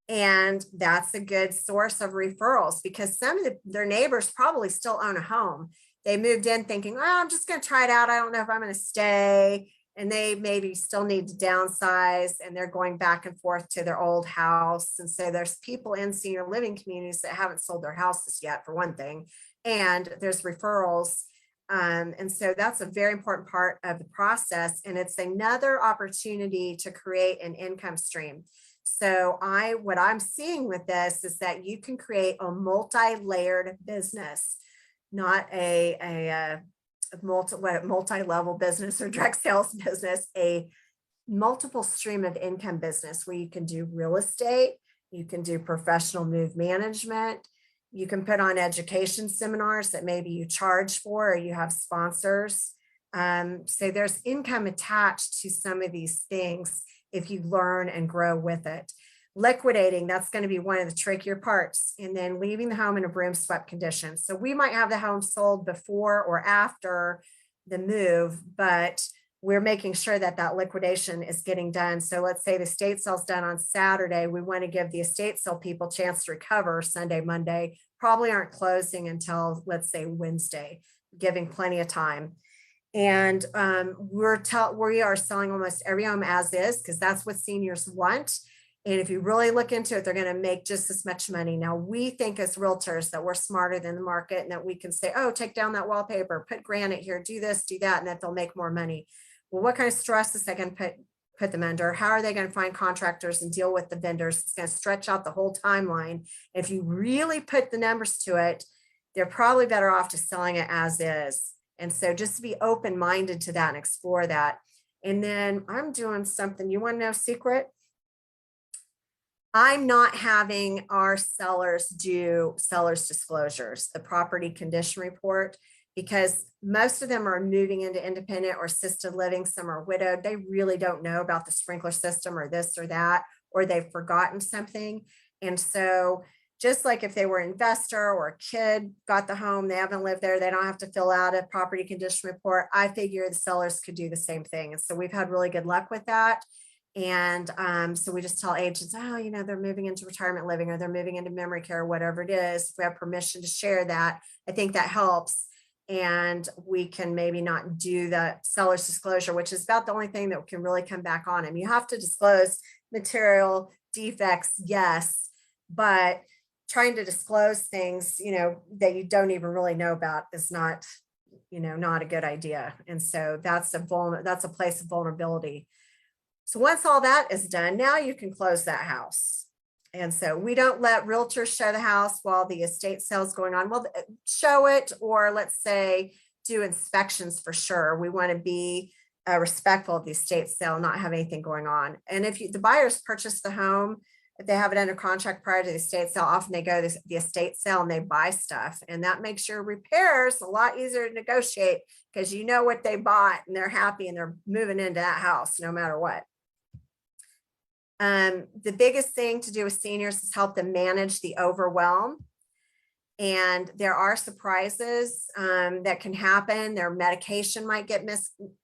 [SPEAKER 3] And that's a good source of referrals because some of their neighbors probably still own a home. They moved in thinking, oh, I'm just going to try it out. I don't know if I'm going to stay. And they maybe still need to downsize and they're going back and forth to their old house. And so there's people in senior living communities that haven't sold their houses yet, for one thing. And there's referrals. And so that's a very important part of the process. And it's another opportunity to create an income stream. So what I'm seeing with this is that you can create a multi-layered business, not a multi-level business or direct sales business, a multiple stream of income business where you can do real estate, you can do professional move management, you can put on education seminars that maybe you charge for or you have sponsors. So there's income attached to some of these things if you learn and grow with it. Liquidating, that's going to be one of the trickier parts. And then leaving the home in a broom swept condition. So we might have the home sold before or after the move, but we're making sure that that liquidation is getting done. So let's say the estate sale's done on Saturday. We want to give the estate sale people a chance to recover Sunday, Monday, probably aren't closing until, let's say, Wednesday, giving plenty of time. And we are selling almost every home as is, because that's what seniors want. And if you really look into it, they're going to make just as much money. Now, we think as realtors that we're smarter than the market, and that we can say, oh, take down that wallpaper, put granite here, do this, do that, and that they'll make more money. Well, what kind of stress is that going to put them under? How are they going to find contractors and deal with the vendors? It's going to stretch out the whole timeline. If you really put the numbers to it, they're probably better off just selling it as is. And so just be open-minded to that and explore that. And then I'm doing something, you want to know secret? I'm not having our sellers do seller's disclosures, the property condition report, because most of them are moving into independent or assisted living. Some are widowed. They really don't know about the sprinkler system or this or that, or they've forgotten something. And so just like if they were an investor or a kid got the home, they haven't lived there, they don't have to fill out a property condition report. I figure the sellers could do the same thing. And so we've had really good luck with that. And so we just tell agents, oh, you know, they're moving into retirement living, or they're moving into memory care, or whatever it is. If we have permission to share that, I think that helps. And we can maybe not do the seller's disclosure, which is about the only thing that can really come back on him. You have to disclose material defects, yes, but trying to disclose things, you know, that you don't even really know about is not, you know, not a good idea. And so that's a place of vulnerability. So once all that is done, now you can close that house. And so we don't let realtors show the house while the estate sale is going on. Well, show it, or let's say do inspections for sure. We want to be respectful of the estate sale, not have anything going on. And if the buyers purchase the home, if they have it under contract prior to the estate sale, often they go to the estate sale and they buy stuff. And that makes your repairs a lot easier to negotiate, because you know what they bought and they're happy and they're moving into that house no matter what. The biggest thing to do with seniors is help them manage the overwhelm. And there are surprises that can happen. Their medication might get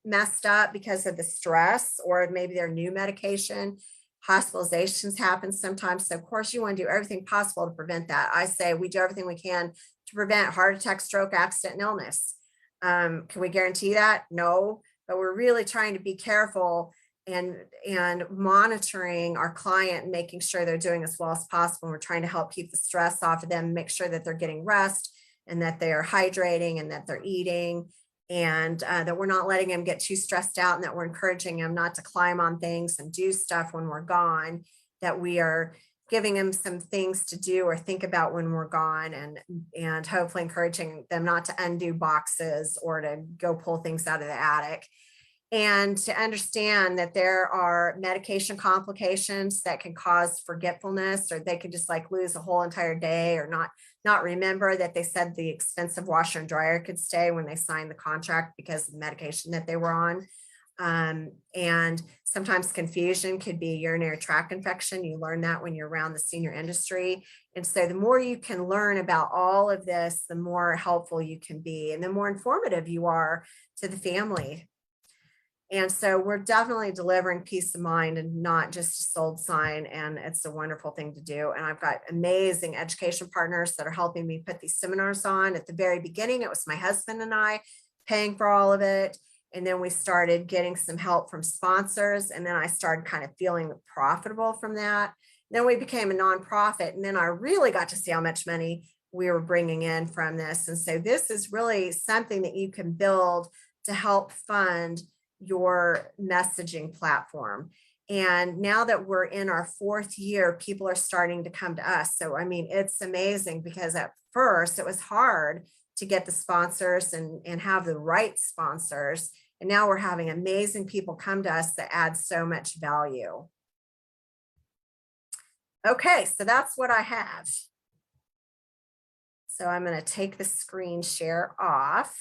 [SPEAKER 3] messed up because of the stress, or maybe their new medication. Hospitalizations happen sometimes. So of course you want to do everything possible to prevent that. I say we do everything we can to prevent heart attack, stroke, accident, and illness. Can we guarantee that? No, but we're really trying to be careful and monitoring our client, making sure they're doing as well as possible. We're trying to help keep the stress off of them, make sure that they're getting rest, and that they are hydrating, and that they're eating, and that we're not letting them get too stressed out, and that we're encouraging them not to climb on things and do stuff when we're gone, that we are giving them some things to do or think about when we're gone, and hopefully encouraging them not to undo boxes or to go pull things out of the attic. And to understand that there are medication complications that can cause forgetfulness, or they can just like lose a whole entire day, or not remember that they said the expensive washer and dryer could stay when they signed the contract because of the medication that they were on. And sometimes confusion could be a urinary tract infection. You learn that when you're around the senior industry. And so the more you can learn about all of this, the more helpful you can be, and the more informative you are to the family. And so we're definitely delivering peace of mind and not just a sold sign. And it's a wonderful thing to do. And I've got amazing education partners that are helping me put these seminars on. At the very beginning, it was my husband and I paying for all of it. And then we started getting some help from sponsors. And then I started kind of feeling profitable from that. Then we became a nonprofit. And then I really got to see how much money we were bringing in from this. And so this is really something that you can build to help fund your messaging platform. And now that we're in our 4th year, people are starting to come to us. So, I mean, it's amazing, because at first it was hard to get the sponsors and have the right sponsors. And now we're having amazing people come to us that add so much value. Okay, so that's what I have. So I'm going to take the screen share off.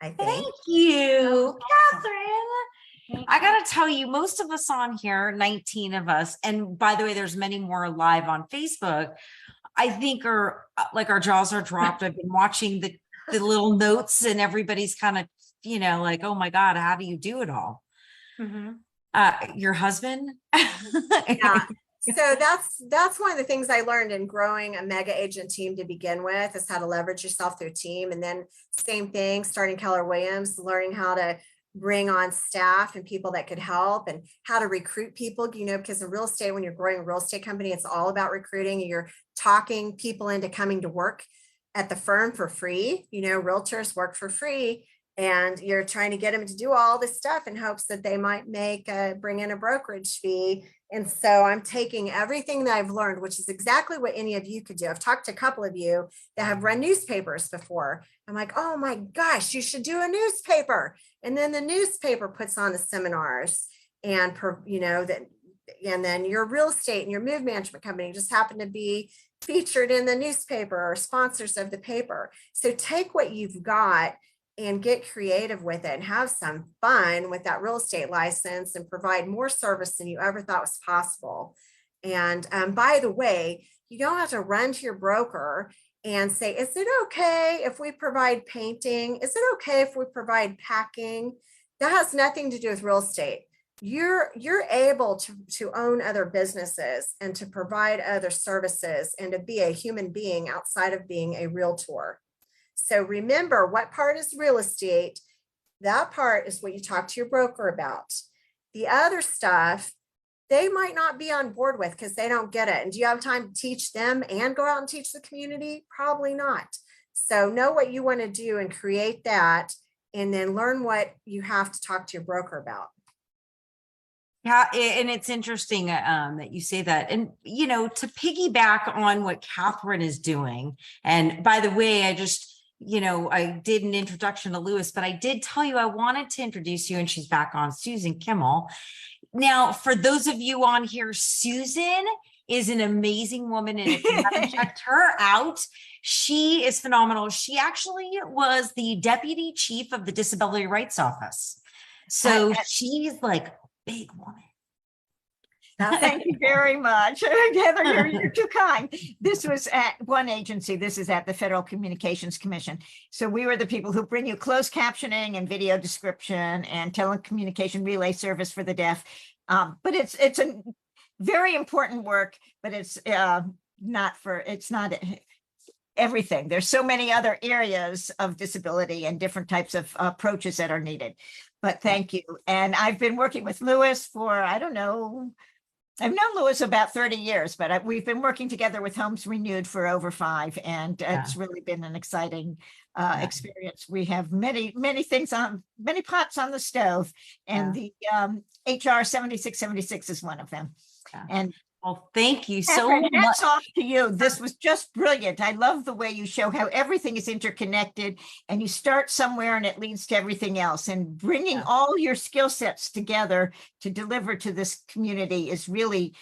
[SPEAKER 3] I think.
[SPEAKER 1] Thank you, Catherine. I gotta tell you, most of us on here, 19 of us, and by the way, there's many more live on Facebook, I think are like our jaws are dropped. I've been watching the little notes, and everybody's kind of, you know, like, oh my God, how do you do it all?
[SPEAKER 2] Mhm.
[SPEAKER 1] Your husband?
[SPEAKER 3] Yeah. So that's one of the things I learned in growing a mega agent team to begin with, is how to leverage yourself through a team. And then same thing, starting Keller Williams, learning how to bring on staff and people that could help, and how to recruit people, because in real estate, when you're growing a real estate company, it's all about recruiting. You're talking people into coming to work at the firm for free. Realtors work for free, and you're trying to get them to do all this stuff in hopes that they might bring in a brokerage fee. And so I'm taking everything that I've learned, which is exactly what any of you could do. I've talked to a couple of you that have run newspapers before. I'm like, oh my gosh, you should do a newspaper. And then the newspaper puts on the seminars, and and then your real estate and your move management company just happen to be featured in the newspaper or sponsors of the paper. So take what you've got and get creative with it and have some fun with that real estate license, and provide more service than you ever thought was possible. And by the way, you don't have to run to your broker and say, is it okay if we provide painting? Is it okay if we provide packing? That has nothing to do with real estate. You're able to own other businesses and to provide other services and to be a human being outside of being a realtor. So remember, what part is real estate? That part is what you talk to your broker about. The other stuff, they might not be on board with because they don't get it. And do you have time to teach them and go out and teach the community? Probably not. So know what you want to do and create that, and then learn what you have to talk to your broker about.
[SPEAKER 1] Yeah, and it's interesting that you say that. And, to piggyback on what Katherine is doing, and by the way, I just, I did an introduction to Lewis, but I did tell you I wanted to introduce you, and she's back on, Susan Kimmel. Now, for those of you on here, Susan is an amazing woman, and if you haven't checked her out, she is phenomenal. She actually was the deputy chief of the Disability Rights Office. So she's like big woman.
[SPEAKER 5] Thank you very much. Heather, you're too kind. This was at one agency. This is at the Federal Communications Commission. So we were the people who bring you closed captioning and video description and telecommunication relay service for the deaf. But it's a very important work, but it's not everything. There's so many other areas of disability and different types of approaches that are needed. But thank you. And I've been working with Lewis for, I don't know, I've known Lewis about 30 years, but we've been working together with Homes Renewed for over 5, and it's really been an exciting experience. We have many pots on the stove, and the HR 7676 is one of them.
[SPEAKER 1] Yeah.
[SPEAKER 5] And
[SPEAKER 1] well, thank you so
[SPEAKER 5] Katherine,
[SPEAKER 1] much.
[SPEAKER 5] hats off to you. This was just brilliant. I love the way you show how everything is interconnected, and you start somewhere and it leads to everything else. And bringing all your skill sets together to deliver to this community is really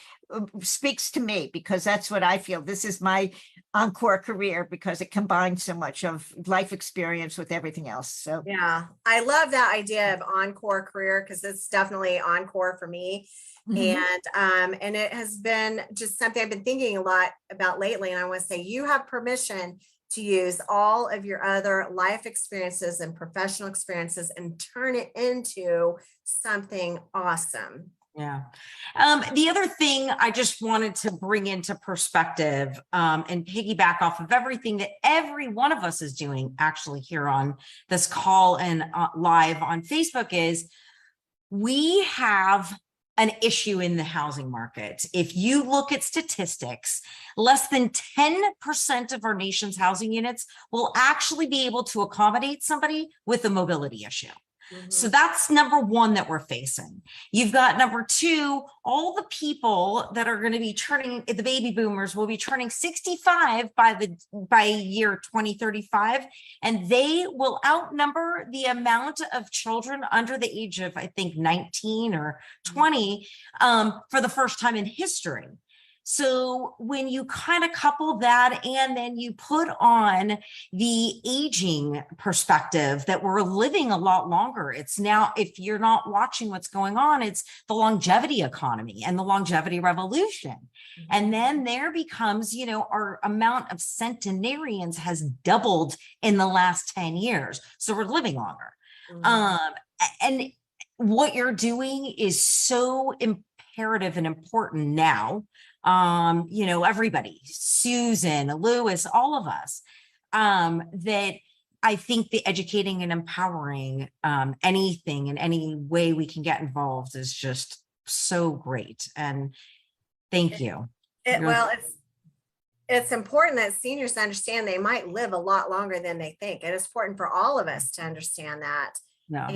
[SPEAKER 5] speaks to me, because that's what I feel. This is my encore career, because it combines so much of life experience with everything else. So
[SPEAKER 3] yeah, I love that idea of encore career, because it's definitely encore for me. And it has been just something I've been thinking a lot about lately. And I want to say, you have permission to use all of your other life experiences and professional experiences and turn it into something awesome.
[SPEAKER 1] Yeah. The other thing I just wanted to bring into perspective and piggyback off of everything that every one of us is doing actually here on this call and live on Facebook is we have an issue in the housing market. If you look at statistics, less than 10% of our nation's housing units will actually be able to accommodate somebody with a mobility issue. So that's number one that we're facing. You've got number two, all the people that are going to be turning, the baby boomers will be turning 65 by year 2035, and they will outnumber the amount of children under the age of, I think, 19 or 20 for the first time in history. So when you kind of couple that, and then you put on the aging perspective that we're living a lot longer, it's now, if you're not watching what's going on, it's the longevity economy and the longevity revolution. And then there becomes, you know, our amount of centenarians has doubled in the last 10 years. So we're living longer. And what you're doing is so imperative and important now everybody, Susan, Lewis, all of us, that I think the educating and empowering anything in any way we can get involved is just so great. And thank you.
[SPEAKER 3] It's important that seniors understand they might live a lot longer than they think. And it's important for all of us to understand that.
[SPEAKER 1] No.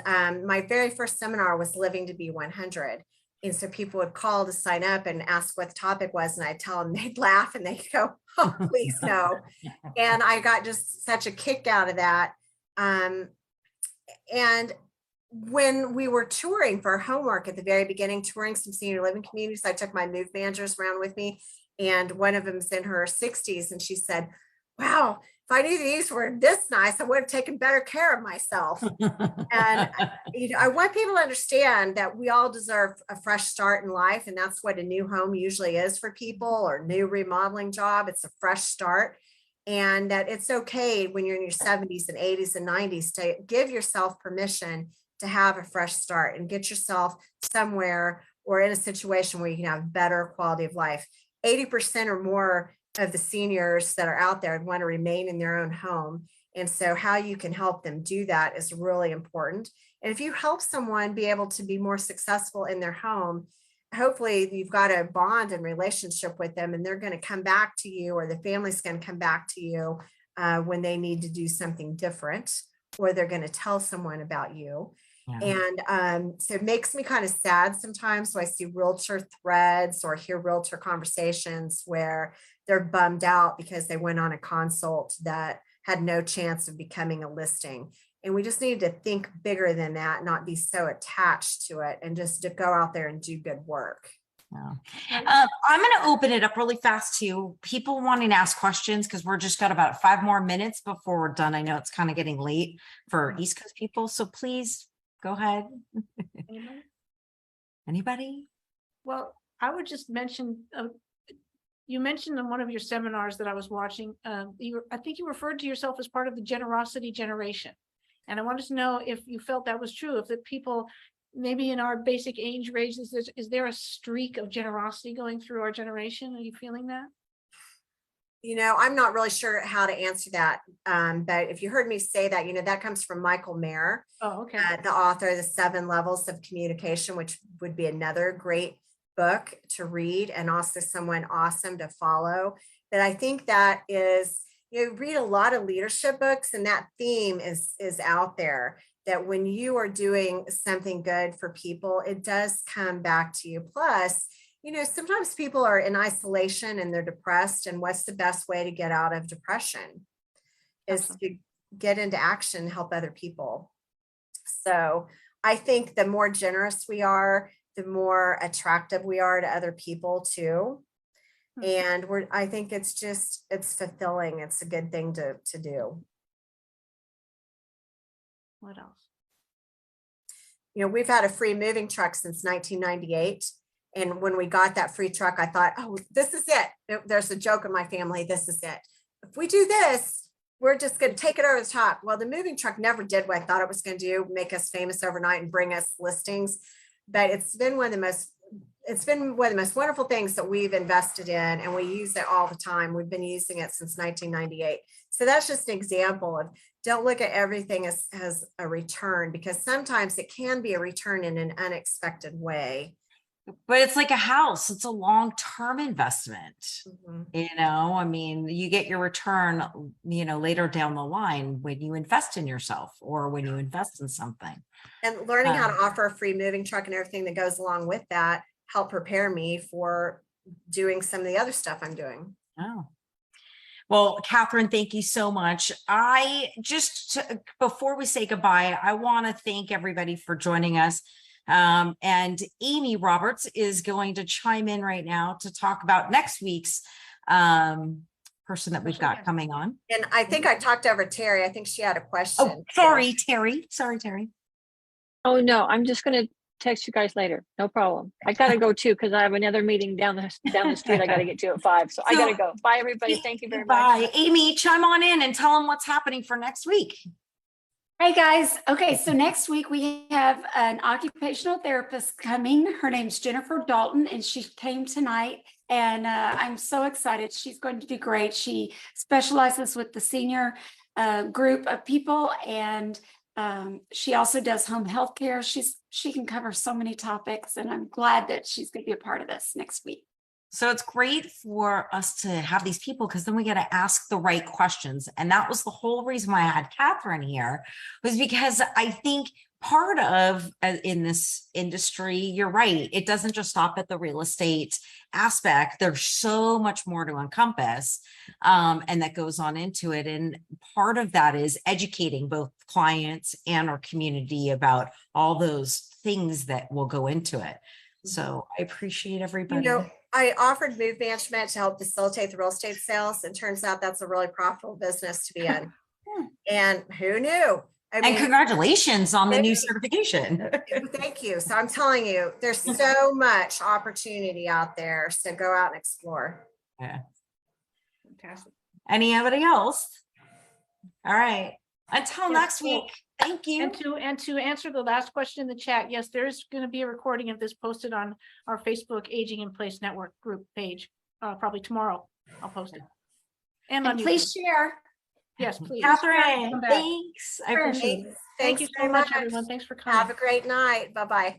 [SPEAKER 3] And my very first seminar was Living to be 100. And so people would call to sign up and ask what the topic was. And I'd tell them, they'd laugh and they'd go, oh, please no. And I got just such a kick out of that. And when we were touring for homework at the very beginning, touring some senior living communities, I took my move managers around with me. And one of them's in her 60s. And she said, wow, if I knew these were this nice, I would have taken better care of myself. And I want people to understand that we all deserve a fresh start in life. And that's what a new home usually is for people, or new remodeling job. It's a fresh start. And that it's okay when you're in your 70s and 80s and 90s to give yourself permission to have a fresh start and get yourself somewhere or in a situation where you can have better quality of life. 80% or more of the seniors that are out there want to remain in their own home. And so how you can help them do that is really important. And if you help someone be able to be more successful in their home, hopefully you've got a bond and relationship with them, and they're going to come back to you, or the family's going to come back to you when they need to do something different, or they're going to tell someone about you. Yeah. And so it makes me kind of sad sometimes. So I see realtor threads or hear realtor conversations where they're bummed out because they went on a consult that had no chance of becoming a listing. And we just need to think bigger than that, not be so attached to it, and just to go out there and do good work.
[SPEAKER 1] Yeah. I'm going to open it up really fast to people wanting to ask questions, because we're just got about 5 more minutes before we're done. I know it's kind of getting late for East Coast people, so please go ahead. Anybody?
[SPEAKER 2] Well, I would just mention, you mentioned in one of your seminars that I was watching, I think you referred to yourself as part of the generosity generation. And I wanted to know if you felt that was true, if the people, maybe in our basic age ranges, is there a streak of generosity going through our generation? Are you feeling that?
[SPEAKER 3] I'm not really sure how to answer that. But if you heard me say that, that comes from Michael Mayer,
[SPEAKER 2] okay.
[SPEAKER 3] The author, The 7 Levels of Communication, which would be another great book to read, and also someone awesome to follow. But I think that is, read a lot of leadership books, and that theme is out there, that when you are doing something good for people, it does come back to you. Plus, sometimes people are in isolation and they're depressed, and what's the best way to get out of depression is to get into action, help other people. So I think the more generous we are, the more attractive we are to other people too. And I think it's fulfilling. It's a good thing to do.
[SPEAKER 2] What else?
[SPEAKER 3] We've had a free moving truck since 1998. And when we got that free truck, I thought, oh, this is it. There's a joke in my family. This is it. If we do this, we're just going to take it over the top. Well, the moving truck never did what I thought it was going to do, make us famous overnight and bring us listings. But it's been one of the most wonderful things that we've invested in, and we use it all the time. We've been using it since 1998. So that's just an example of, don't look at everything as a return, because sometimes it can be a return in an unexpected way.
[SPEAKER 1] But it's like a house. It's a long-term investment. I mean, you get your return, later down the line when you invest in yourself or when you invest in something. And
[SPEAKER 3] learning how to offer a free moving truck and everything that goes along with that helped prepare me for doing some of the other stuff I'm doing.
[SPEAKER 1] Oh. Well, Katherine, thank you so much. Before we say goodbye, I want to thank everybody for joining us. And Amy Roberts is going to chime in right now to talk about next week's person that we've got coming on.
[SPEAKER 3] And I think I talked over Terry. I think she had a question.
[SPEAKER 1] Oh, sorry, Terry. Sorry, Terry.
[SPEAKER 6] Oh, no, I'm just going to text you guys later. No problem. I got to go too, because I have another meeting down the street I got to get to at 5. So I got to go. Bye, everybody. Thank you very much.
[SPEAKER 1] Bye. Amy, chime on in and tell them what's happening for next week.
[SPEAKER 7] Hey guys. Okay, so next week we have an occupational therapist coming. Her name's Jennifer Dalton, and she came tonight And I'm so excited. She's going to do great. She specializes with the senior group of people, and she also does home health care. She can cover so many topics, and I'm glad that she's going to be a part of this next week.
[SPEAKER 1] So it's great for us to have these people because then we get to ask the right questions. And that was the whole reason why I had Katherine here, was because I think part of in this industry, you're right, it doesn't just stop at the real estate aspect. There's so much more to encompass and that goes on into it. And part of that is educating both clients and our community about all those things that will go into it. So I appreciate everybody.
[SPEAKER 3] I offered move management to help facilitate the real estate sales, and turns out that's a really profitable business to be in. And who knew?
[SPEAKER 1] And congratulations on the new certification.
[SPEAKER 3] Thank you. So I'm telling you, there's so much opportunity out there. So go out and explore.
[SPEAKER 1] Yeah.
[SPEAKER 2] Fantastic.
[SPEAKER 1] Anybody else? All right. Until
[SPEAKER 2] Yes,
[SPEAKER 1] next week. Thank you.
[SPEAKER 2] And to answer the last question in the chat, yes, there's going to be a recording of this posted on our Facebook Aging in Place Network group page. Probably tomorrow. I'll post it. And on
[SPEAKER 7] And please
[SPEAKER 2] YouTube.
[SPEAKER 7] share.
[SPEAKER 2] Yes, please.
[SPEAKER 1] Catherine,
[SPEAKER 2] Come back.
[SPEAKER 1] thanks. I appreciate it.
[SPEAKER 2] Thank you so much, everyone. Thanks for coming.
[SPEAKER 3] Have a great night. Bye-bye.